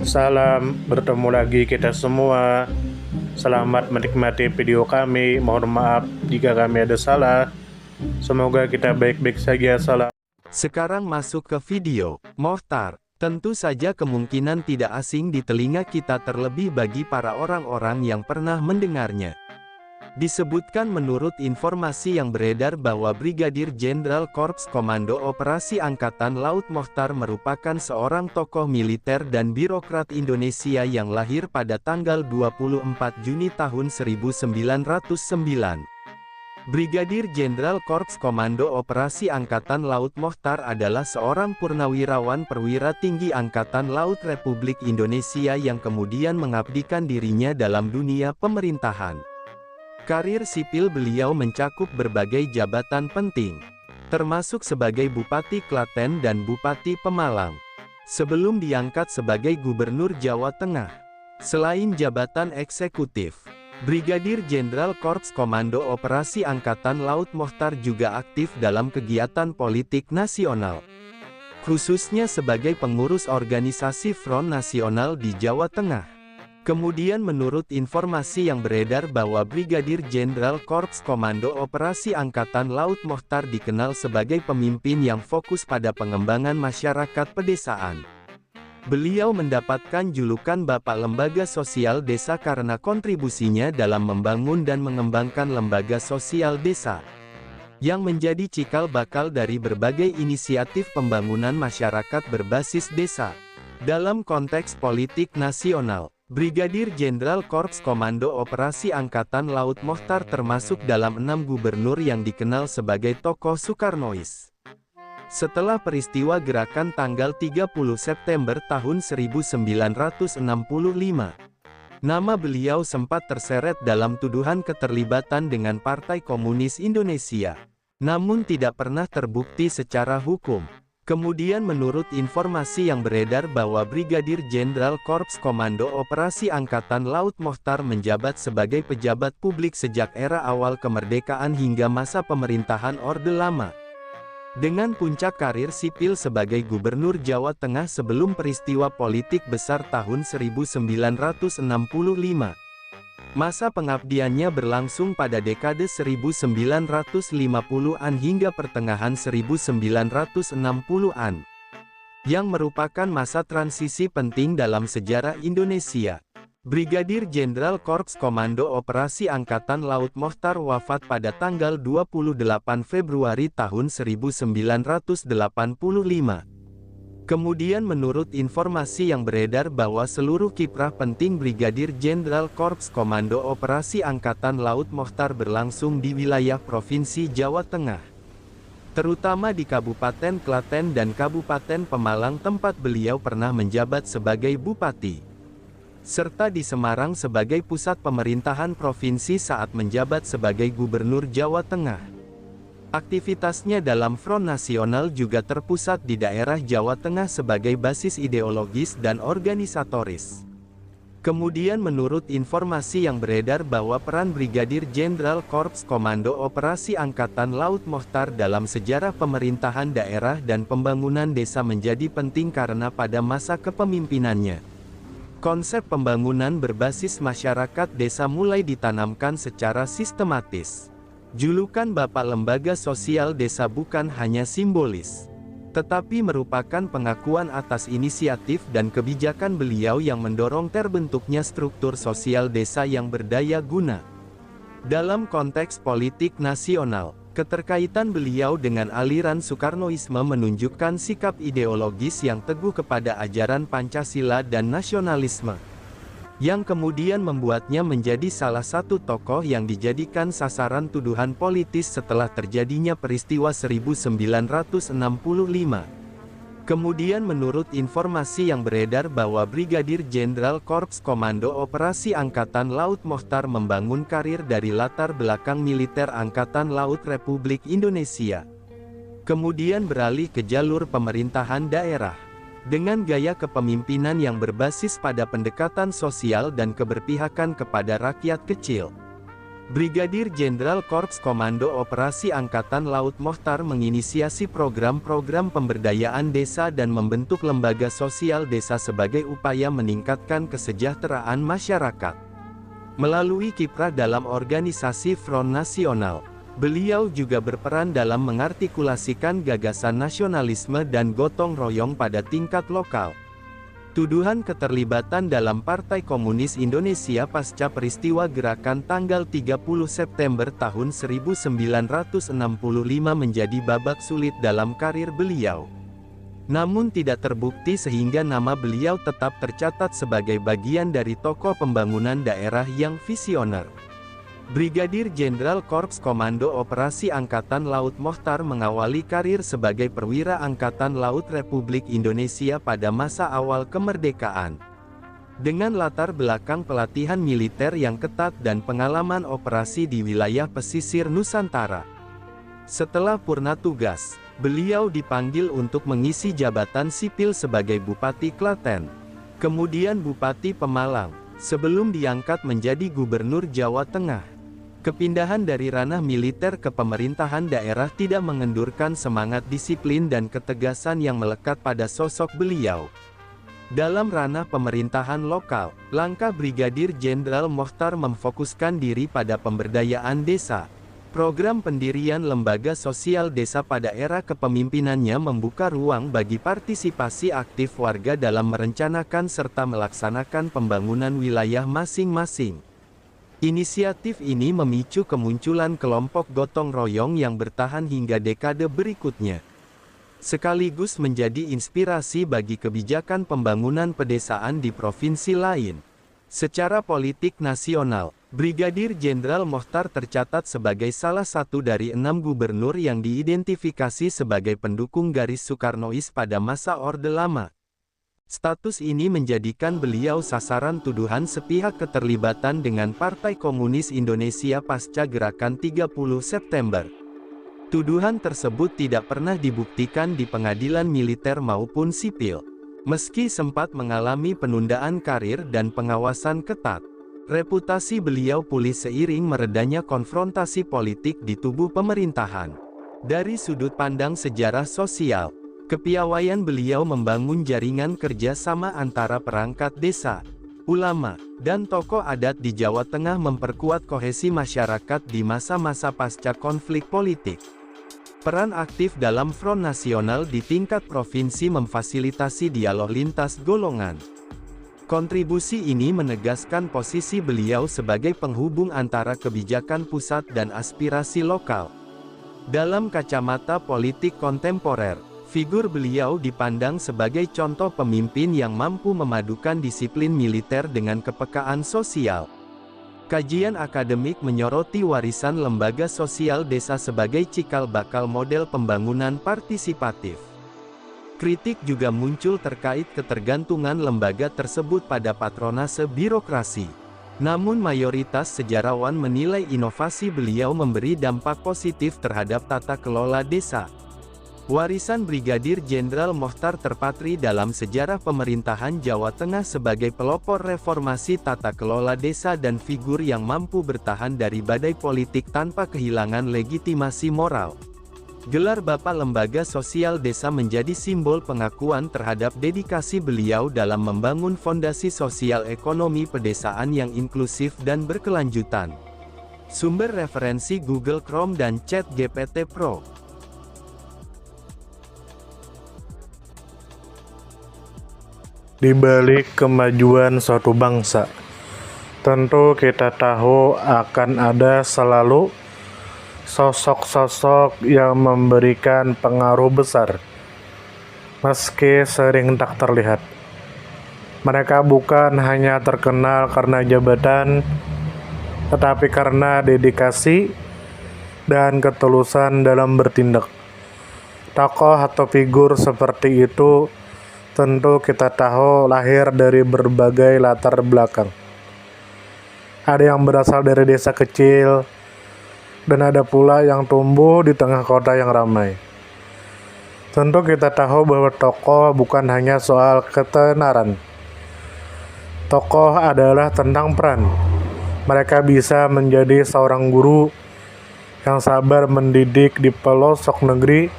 Salam, bertemu lagi kita semua. Selamat menikmati video kami. Mohon maaf jika kami ada salah. Semoga kita baik-baik saja. Salam. Sekarang masuk ke video. Mohtar, tentu saja kemungkinan tidak asing di telinga kita terlebih bagi para orang-orang yang pernah mendengarnya. Disebutkan menurut informasi yang beredar bahwa Brigadir Jenderal Korps Komando Operasi Angkatan Laut Mohtar merupakan seorang tokoh militer dan birokrat Indonesia yang lahir pada tanggal 24 Juni tahun 1909. Brigadir Jenderal Korps Komando Operasi Angkatan Laut Mohtar adalah seorang purnawirawan perwira tinggi Angkatan Laut Republik Indonesia yang kemudian mengabdikan dirinya dalam dunia pemerintahan. Karir sipil beliau mencakup berbagai jabatan penting, termasuk sebagai Bupati Klaten dan Bupati Pemalang, sebelum diangkat sebagai Gubernur Jawa Tengah. Selain jabatan eksekutif, Brigadir Jenderal Korps Komando Operasi Angkatan Laut Mohtar juga aktif dalam kegiatan politik nasional, khususnya sebagai pengurus organisasi Front Nasional di Jawa Tengah. Kemudian menurut informasi yang beredar bahwa Brigadir Jenderal Korps Komando Operasi Angkatan Laut Mohtar dikenal sebagai pemimpin yang fokus pada pengembangan masyarakat pedesaan. Beliau mendapatkan julukan Bapak Lembaga Sosial Desa karena kontribusinya dalam membangun dan mengembangkan lembaga sosial desa, yang menjadi cikal bakal dari berbagai inisiatif pembangunan masyarakat berbasis desa. Dalam konteks politik nasional, Brigadir Jenderal Korps Komando Operasi Angkatan Laut Mohtar termasuk dalam 6 gubernur yang dikenal sebagai tokoh Soekarnois. Setelah peristiwa gerakan tanggal 30 September tahun 1965, nama beliau sempat terseret dalam tuduhan keterlibatan dengan Partai Komunis Indonesia, namun tidak pernah terbukti secara hukum. Kemudian menurut informasi yang beredar bahwa Brigadir Jenderal Korps Komando Operasi Angkatan Laut Mohtar menjabat sebagai pejabat publik sejak era awal kemerdekaan hingga masa pemerintahan Orde Lama, dengan puncak karir sipil sebagai Gubernur Jawa Tengah sebelum peristiwa politik besar tahun 1965. Masa pengabdiannya berlangsung pada dekade 1950-an hingga pertengahan 1960-an, yang merupakan masa transisi penting dalam sejarah Indonesia. Brigadir Jenderal Korps Komando Operasi Angkatan Laut Mohtar wafat pada tanggal 28 Februari tahun 1985. Kemudian menurut informasi yang beredar bahwa seluruh kiprah penting Brigadir Jenderal Korps Komando Operasi Angkatan Laut Mohtar berlangsung di wilayah Provinsi Jawa Tengah, terutama di Kabupaten Klaten dan Kabupaten Pemalang tempat beliau pernah menjabat sebagai bupati, serta di Semarang sebagai pusat pemerintahan provinsi saat menjabat sebagai Gubernur Jawa Tengah. Aktivitasnya dalam Front Nasional juga terpusat di daerah Jawa Tengah sebagai basis ideologis dan organisatoris. Kemudian menurut informasi yang beredar bahwa peran Brigadir Jenderal Korps Komando Operasi Angkatan Laut Mohtar dalam sejarah pemerintahan daerah dan pembangunan desa menjadi penting karena pada masa kepemimpinannya, konsep pembangunan berbasis masyarakat desa mulai ditanamkan secara sistematis. Julukan Bapak Lembaga Sosial Desa bukan hanya simbolis, tetapi merupakan pengakuan atas inisiatif dan kebijakan beliau yang mendorong terbentuknya struktur sosial desa yang berdaya guna. Dalam konteks politik nasional, keterkaitan beliau dengan aliran Soekarnoisme menunjukkan sikap ideologis yang teguh kepada ajaran Pancasila dan nasionalisme, yang kemudian membuatnya menjadi salah satu tokoh yang dijadikan sasaran tuduhan politis setelah terjadinya peristiwa 1965. Kemudian menurut informasi yang beredar bahwa Brigadir Jenderal Korps Komando Operasi Angkatan Laut Mohtar membangun karir dari latar belakang militer Angkatan Laut Republik Indonesia, kemudian beralih ke jalur pemerintahan daerah, dengan gaya kepemimpinan yang berbasis pada pendekatan sosial dan keberpihakan kepada rakyat kecil. Brigadir Jenderal Korps Komando Operasi Angkatan Laut Mochtar menginisiasi program-program pemberdayaan desa dan membentuk lembaga sosial desa sebagai upaya meningkatkan kesejahteraan masyarakat. Melalui kiprah dalam organisasi Front Nasional, beliau juga berperan dalam mengartikulasikan gagasan nasionalisme dan gotong royong pada tingkat lokal. Tuduhan keterlibatan dalam Partai Komunis Indonesia pasca peristiwa gerakan tanggal 30 September tahun 1965 menjadi babak sulit dalam karir beliau. Namun tidak terbukti sehingga nama beliau tetap tercatat sebagai bagian dari tokoh pembangunan daerah yang visioner. Brigadir Jenderal Korps Komando Operasi Angkatan Laut Mochtar mengawali karir sebagai perwira Angkatan Laut Republik Indonesia pada masa awal kemerdekaan. Dengan latar belakang pelatihan militer yang ketat dan pengalaman operasi di wilayah pesisir Nusantara. Setelah purna tugas, beliau dipanggil untuk mengisi jabatan sipil sebagai Bupati Klaten, kemudian Bupati Pemalang, sebelum diangkat menjadi Gubernur Jawa Tengah. Kepindahan dari ranah militer ke pemerintahan daerah tidak mengendurkan semangat disiplin dan ketegasan yang melekat pada sosok beliau. Dalam ranah pemerintahan lokal, langkah Brigadir Jenderal Mochtar memfokuskan diri pada pemberdayaan desa. Program pendirian lembaga sosial desa pada era kepemimpinannya membuka ruang bagi partisipasi aktif warga dalam merencanakan serta melaksanakan pembangunan wilayah masing-masing. Inisiatif ini memicu kemunculan kelompok gotong royong yang bertahan hingga dekade berikutnya. Sekaligus menjadi inspirasi bagi kebijakan pembangunan pedesaan di provinsi lain. Secara politik nasional, Brigadir Jenderal Mochtar tercatat sebagai salah satu dari 6 gubernur yang diidentifikasi sebagai pendukung garis Soekarnois pada masa Orde Lama. Status ini menjadikan beliau sasaran tuduhan sepihak keterlibatan dengan Partai Komunis Indonesia pasca gerakan 30 September. Tuduhan tersebut tidak pernah dibuktikan di pengadilan militer maupun sipil. Meski sempat mengalami penundaan karir dan pengawasan ketat, reputasi beliau pulih seiring meredanya konfrontasi politik di tubuh pemerintahan. Dari sudut pandang sejarah sosial, kepiawaian beliau membangun jaringan kerjasama antara perangkat desa, ulama, dan tokoh adat di Jawa Tengah memperkuat kohesi masyarakat di masa-masa pasca konflik politik. Peran aktif dalam Front Nasional di tingkat provinsi memfasilitasi dialog lintas golongan. Kontribusi ini menegaskan posisi beliau sebagai penghubung antara kebijakan pusat dan aspirasi lokal. Dalam kacamata politik kontemporer, figur beliau dipandang sebagai contoh pemimpin yang mampu memadukan disiplin militer dengan kepekaan sosial. Kajian akademik menyoroti warisan lembaga sosial desa sebagai cikal bakal model pembangunan partisipatif. Kritik juga muncul terkait ketergantungan lembaga tersebut pada patronase birokrasi. Namun mayoritas sejarawan menilai inovasi beliau memberi dampak positif terhadap tata kelola desa. Warisan Brigadir Jenderal Mochtar terpatri dalam sejarah pemerintahan Jawa Tengah sebagai pelopor reformasi tata kelola desa dan figur yang mampu bertahan dari badai politik tanpa kehilangan legitimasi moral. Gelar Bapak Lembaga Sosial Desa menjadi simbol pengakuan terhadap dedikasi beliau dalam membangun fondasi sosial ekonomi pedesaan yang inklusif dan berkelanjutan. Sumber referensi Google Chrome dan ChatGPT Pro. Di balik kemajuan suatu bangsa, tentu kita tahu akan ada selalu sosok-sosok yang memberikan pengaruh besar, meski sering tak terlihat. Mereka bukan hanya terkenal karena jabatan, tetapi karena dedikasi dan ketulusan dalam bertindak. Tokoh atau figur seperti itu tentu kita tahu lahir dari berbagai latar belakang. Ada yang berasal dari desa kecil, dan ada pula yang tumbuh di tengah kota yang ramai. Tentu kita tahu bahwa tokoh bukan hanya soal ketenaran. Tokoh adalah tentang peran, Mereka bisa menjadi seorang guru yang sabar mendidik di pelosok negeri,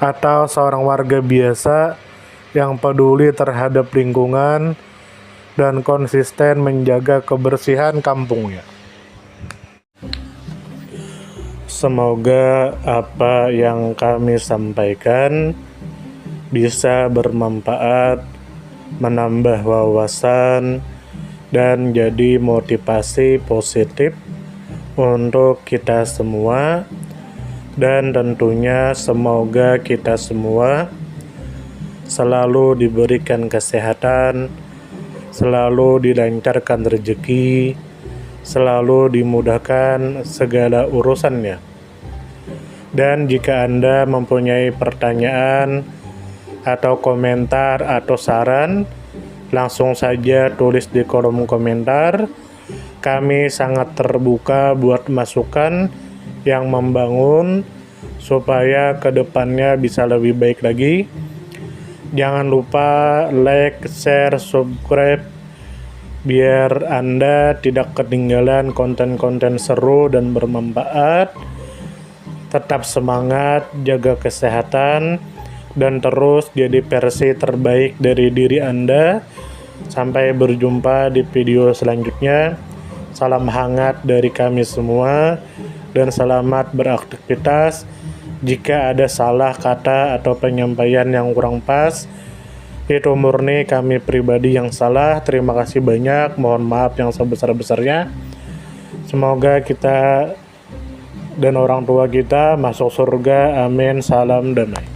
atau seorang warga biasa yang peduli terhadap lingkungan dan konsisten menjaga kebersihan kampungnya. Semoga apa yang kami sampaikan bisa bermanfaat, menambah wawasan, dan jadi motivasi positif untuk kita semua. Dan tentunya semoga kita semua selalu diberikan kesehatan, selalu dilancarkan rezeki, selalu dimudahkan segala urusannya. Dan jika Anda mempunyai pertanyaan atau komentar atau saran, langsung saja tulis di kolom komentar. Kami sangat terbuka buat masukan yang membangun supaya kedepannya bisa lebih baik lagi. Jangan lupa like, share, subscribe biar Anda tidak ketinggalan konten-konten seru dan bermanfaat. Tetap semangat, jaga kesehatan, dan terus jadi versi terbaik dari diri Anda. Sampai berjumpa di video selanjutnya. Salam hangat dari kami semua, dan selamat beraktivitas. Jika ada salah kata atau penyampaian yang kurang pas, itu murni kami pribadi yang salah. Terima kasih banyak, mohon maaf yang sebesar-besarnya. Semoga kita dan orang tua kita masuk surga, amin. Salam damai.